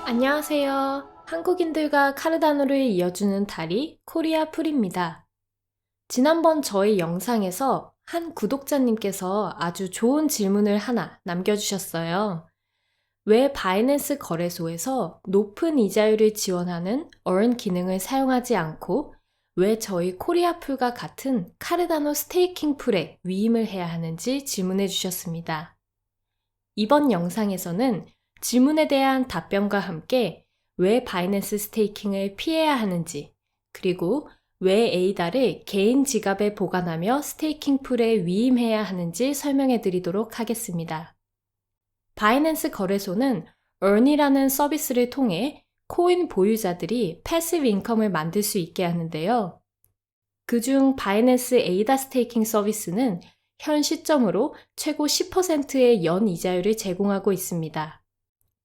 안녕하세요. 한국인들과 카르다노를 이어주는 다리 코리아풀입니다. 지난번 저희 영상에서 한 구독자님께서 아주 좋은 질문을 하나 남겨주셨어요. 왜 바이낸스 거래소에서 높은 이자율을 지원하는 earn 기능을 사용하지 않고 왜 저희 코리아풀과 같은 카르다노 스테이킹 풀에 위임을 해야 하는지 질문해 주셨습니다. 이번 영상에서는 질문에 대한 답변과 함께 왜 바이낸스 스테이킹을 피해야 하는지, 그리고 왜 에이다를 개인 지갑에 보관하며 스테이킹 풀에 위임해야 하는지 설명해 드리도록 하겠습니다. 바이낸스 거래소는 earn이라는 서비스를 통해 코인 보유자들이 패시브 인컴을 만들 수 있게 하는데요. 그중 바이낸스 에이다 스테이킹 서비스는 현 시점으로 최고 10%의 연 이자율을 제공하고 있습니다.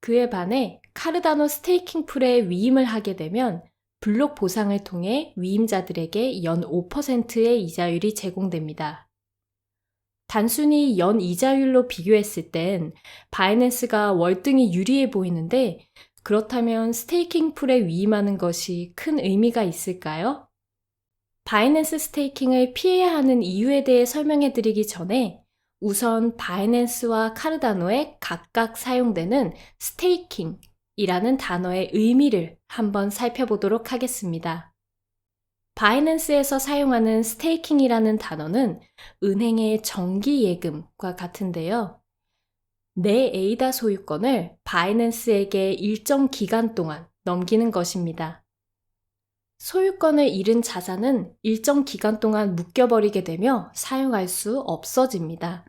그에 반해 카르다노 스테이킹 풀에 위임을 하게 되면 블록 보상을 통해 위임자들에게 연 5%의 이자율이 제공됩니다. 단순히 연 이자율로 비교했을 땐 바이낸스가 월등히 유리해 보이는데 그렇다면 스테이킹 풀에 위임하는 것이 큰 의미가 있을까요? 바이낸스 스테이킹을 피해야 하는 이유에 대해 설명해 드리기 전에 우선 바이낸스와 카르다노에 각각 사용되는 스테이킹이라는 단어의 의미를 한번 살펴보도록 하겠습니다. 바이낸스에서 사용하는 스테이킹이라는 단어는 은행의 정기 예금과 같은데요. 내 에이다 소유권을 바이낸스에게 일정 기간 동안 넘기는 것입니다. 소유권을 잃은 자산은 일정 기간 동안 묶여버리게 되며 사용할 수 없어집니다.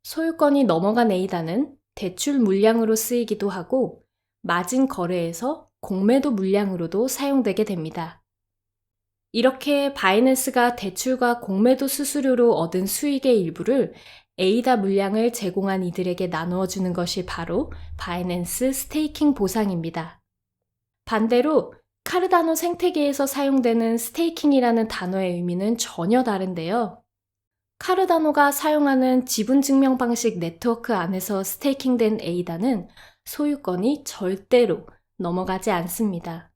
소유권이 넘어간 에이다는 대출 물량으로 쓰이기도 하고 마진 거래에서 공매도 물량으로도 사용되게 됩니다. 이렇게 바이낸스가 대출과 공매도 수수료로 얻은 수익의 일부를 에이다 물량을 제공한 이들에게 나누어 주는 것이 바로 바이낸스 스테이킹 보상입니다. 반대로 카르다노 생태계에서 사용되는 스테이킹이라는 단어의 의미는 전혀 다른데요. 카르다노가 사용하는 지분증명 방식 네트워크 안에서 스테이킹된 에이다는 소유권이 절대로 넘어가지 않습니다.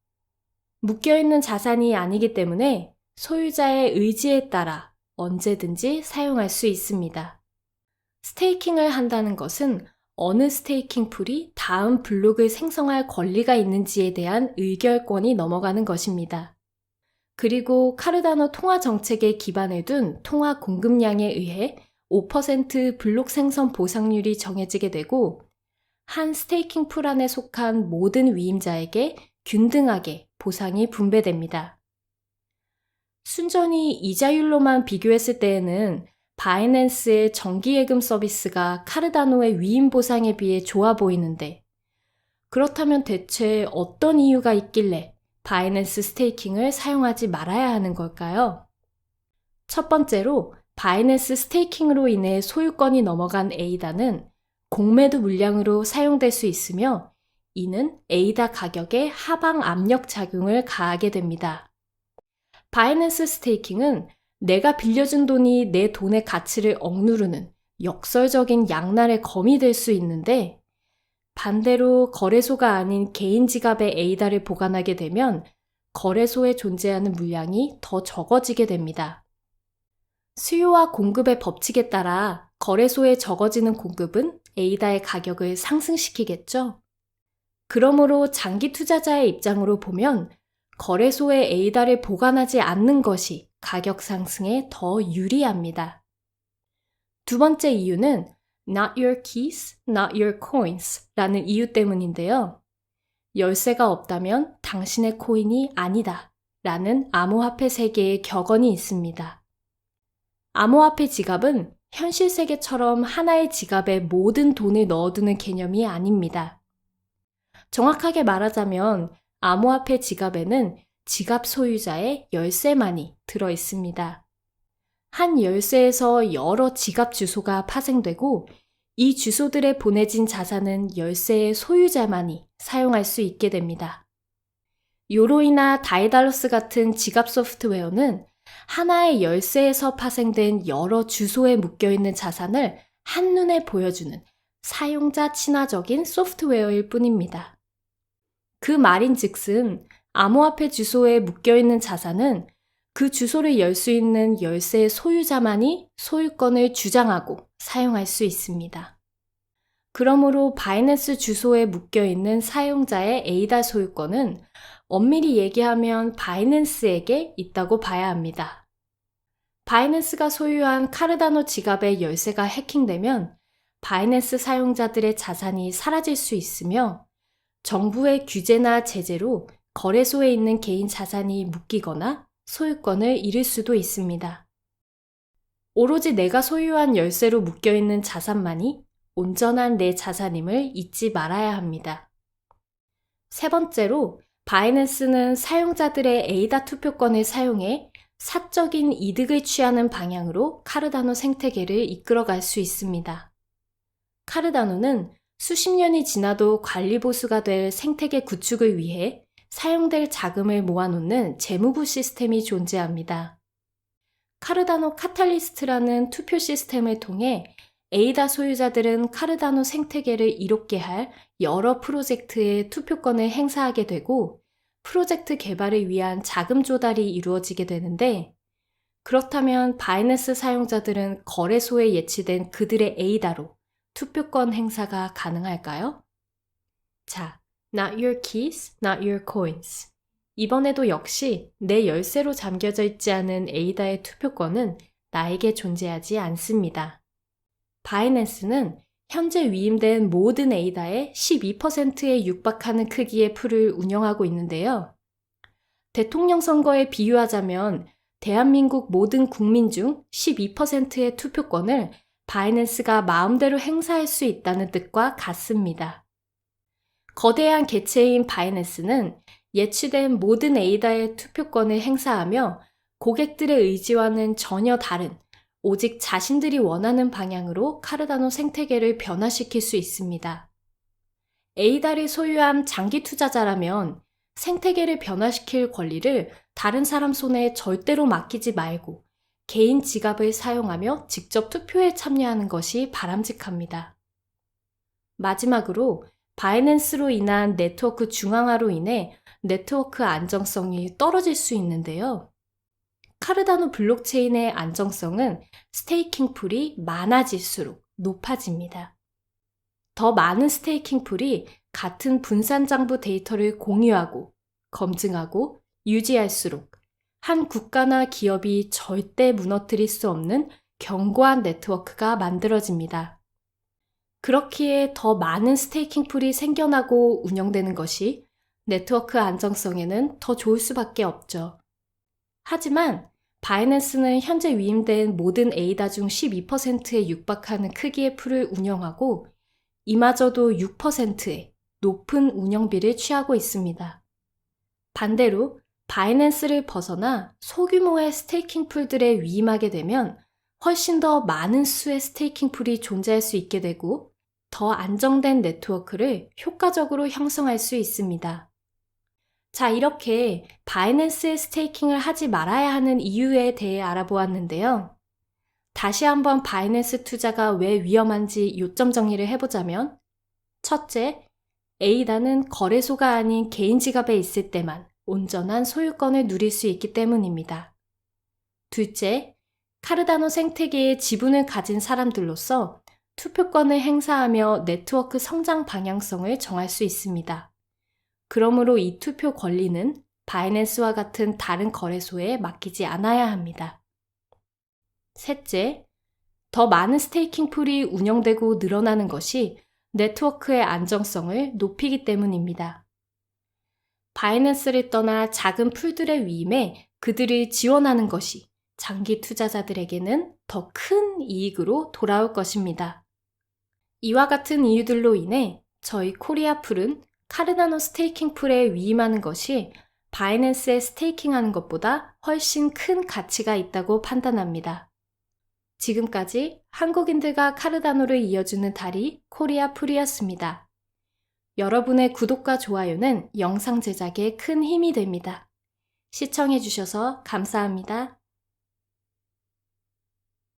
묶여있는 자산이 아니기 때문에 소유자의 의지에 따라 언제든지 사용할 수 있습니다. 스테이킹을 한다는 것은 어느 스테이킹 풀이 다음 블록을 생성할 권리가 있는지에 대한 의결권이 넘어가는 것입니다. 그리고 카르다노 통화 정책에 기반을 둔 통화 공급량에 의해 5% 블록 생성 보상률이 정해지게 되고 한 스테이킹 풀 안에 속한 모든 위임자에게 균등하게 보상이 분배됩니다. 순전히 이자율로만 비교했을 때에는 바이낸스의 정기예금 서비스가 카르다노의 위임 보상에 비해 좋아 보이는데 그렇다면 대체 어떤 이유가 있길래 바이낸스 스테이킹을 사용하지 말아야 하는 걸까요? 첫 번째로 바이낸스 스테이킹으로 인해 소유권이 넘어간 에이다는 공매도 물량으로 사용될 수 있으며 이는 에이다 가격에 하방 압력 작용을 가하게 됩니다. 바이낸스 스테이킹은 내가 빌려준 돈이 내 돈의 가치를 억누르는 역설적인 양날의 검이 될 수 있는데 반대로 거래소가 아닌 개인 지갑에 에이다를 보관하게 되면 거래소에 존재하는 물량이 더 적어지게 됩니다. 수요와 공급의 법칙에 따라 거래소에 적어지는 공급은 에이다의 가격을 상승시키겠죠? 그러므로 장기 투자자의 입장으로 보면 거래소에 에이다를 보관하지 않는 것이 가격 상승에 더 유리합니다. 두 번째 이유는 Not your keys, not your coins 라는 이유 때문인데요. 열쇠가 없다면 당신의 코인이 아니다 라는 암호화폐 세계의 격언이 있습니다. 암호화폐 지갑은 현실 세계처럼 하나의 지갑에 모든 돈을 넣어두는 개념이 아닙니다. 정확하게 말하자면 암호화폐 지갑에는 지갑 소유자의 열쇠만이 들어 있습니다. 한 열쇠에서 여러 지갑 주소가 파생되고 이 주소들에 보내진 자산은 열쇠의 소유자만이 사용할 수 있게 됩니다. 요로이나 다이달러스 같은 지갑 소프트웨어는 하나의 열쇠에서 파생된 여러 주소에 묶여있는 자산을 한눈에 보여주는 사용자 친화적인 소프트웨어일 뿐입니다. 그 말인즉슨 암호화폐 주소에 묶여있는 자산은 그 주소를 열 수 있는 열쇠의 소유자만이 소유권을 주장하고 사용할 수 있습니다. 그러므로 바이낸스 주소에 묶여있는 사용자의 에이다 소유권은 엄밀히 얘기하면 바이낸스에게 있다고 봐야 합니다. 바이낸스가 소유한 카르다노 지갑의 열쇠가 해킹되면 바이낸스 사용자들의 자산이 사라질 수 있으며 정부의 규제나 제재로 거래소에 있는 개인 자산이 묶이거나 소유권을 잃을 수도 있습니다. 오로지 내가 소유한 열쇠로 묶여있는 자산만이 온전한 내 자산임을 잊지 말아야 합니다. 세 번째로, 바이낸스는 사용자들의 에이다 투표권을 사용해 사적인 이득을 취하는 방향으로 카르다노 생태계를 이끌어갈 수 있습니다. 카르다노는 수십 년이 지나도 관리보수가 될 생태계 구축을 위해 사용될 자금을 모아놓는 재무부 시스템이 존재합니다. 카르다노 카탈리스트라는 투표 시스템을 통해 에이다 소유자들은 카르다노 생태계를 이롭게 할 여러 프로젝트에 투표권을 행사하게 되고 프로젝트 개발을 위한 자금 조달이 이루어지게 되는데, 그렇다면 바이낸스 사용자들은 거래소에 예치된 그들의 에이다로 투표권 행사가 가능할까요? 자, not your keys, not your coins. 이번에도 역시 내 열쇠로 잠겨져 있지 않은 에이다의 투표권은 나에게 존재하지 않습니다. 바이낸스는 현재 위임된 모든 에이다의 12%에 육박하는 크기의 풀을 운영하고 있는데요. 대통령 선거에 비유하자면 대한민국 모든 국민 중 12%의 투표권을 바이낸스가 마음대로 행사할 수 있다는 뜻과 같습니다. 거대한 개체인 바이낸스는 예치된 모든 에이다의 투표권을 행사하며 고객들의 의지와는 전혀 다른 오직 자신들이 원하는 방향으로 카르다노 생태계를 변화시킬 수 있습니다. 에이다를 소유한 장기 투자자라면 생태계를 변화시킬 권리를 다른 사람 손에 절대로 맡기지 말고 개인 지갑을 사용하며 직접 투표에 참여하는 것이 바람직합니다. 마지막으로 바이낸스로 인한 네트워크 중앙화로 인해 네트워크 안정성이 떨어질 수 있는데요. 카르다노 블록체인의 안정성은 스테이킹 풀이 많아질수록 높아집니다. 더 많은 스테이킹 풀이 같은 분산장부 데이터를 공유하고 검증하고 유지할수록 한 국가나 기업이 절대 무너뜨릴 수 없는 견고한 네트워크가 만들어집니다. 그렇기에 더 많은 스테이킹 풀이 생겨나고 운영되는 것이 네트워크 안정성에는 더 좋을 수밖에 없죠. 하지만 바이낸스는 현재 위임된 모든 에이다 중 12%에 육박하는 크기의 풀을 운영하고 이마저도 6%의 높은 운영비를 취하고 있습니다. 반대로 바이낸스를 벗어나 소규모의 스테이킹 풀들에 위임하게 되면 훨씬 더 많은 수의 스테이킹 풀이 존재할 수 있게 되고 더 안정된 네트워크를 효과적으로 형성할 수 있습니다. 자, 이렇게 바이낸스의 스테이킹을 하지 말아야 하는 이유에 대해 알아보았는데요. 다시 한번 바이낸스 투자가 왜 위험한지 요점 정리를 해보자면, 첫째, 에이다는 거래소가 아닌 개인 지갑에 있을 때만 온전한 소유권을 누릴 수 있기 때문입니다. 둘째, 카르다노 생태계의 지분을 가진 사람들로서 투표권을 행사하며 네트워크 성장 방향성을 정할 수 있습니다. 그러므로 이 투표 권리는 바이낸스와 같은 다른 거래소에 맡기지 않아야 합니다. 셋째, 더 많은 스테이킹 풀이 운영되고 늘어나는 것이 네트워크의 안정성을 높이기 때문입니다. 바이낸스를 떠나 작은 풀들의 위임에 그들을 지원하는 것이 장기 투자자들에게는 더 큰 이익으로 돌아올 것입니다. 이와 같은 이유들로 인해 저희 코리아 풀은 카르다노 스테이킹 풀에 위임하는 것이 바이낸스에 스테이킹하는 것보다 훨씬 큰 가치가 있다고 판단합니다. 지금까지 한국인들과 카르다노를 이어주는 다리 코리아 풀이었습니다. 여러분의 구독과 좋아요는 영상 제작에 큰 힘이 됩니다. 시청해주셔서 감사합니다.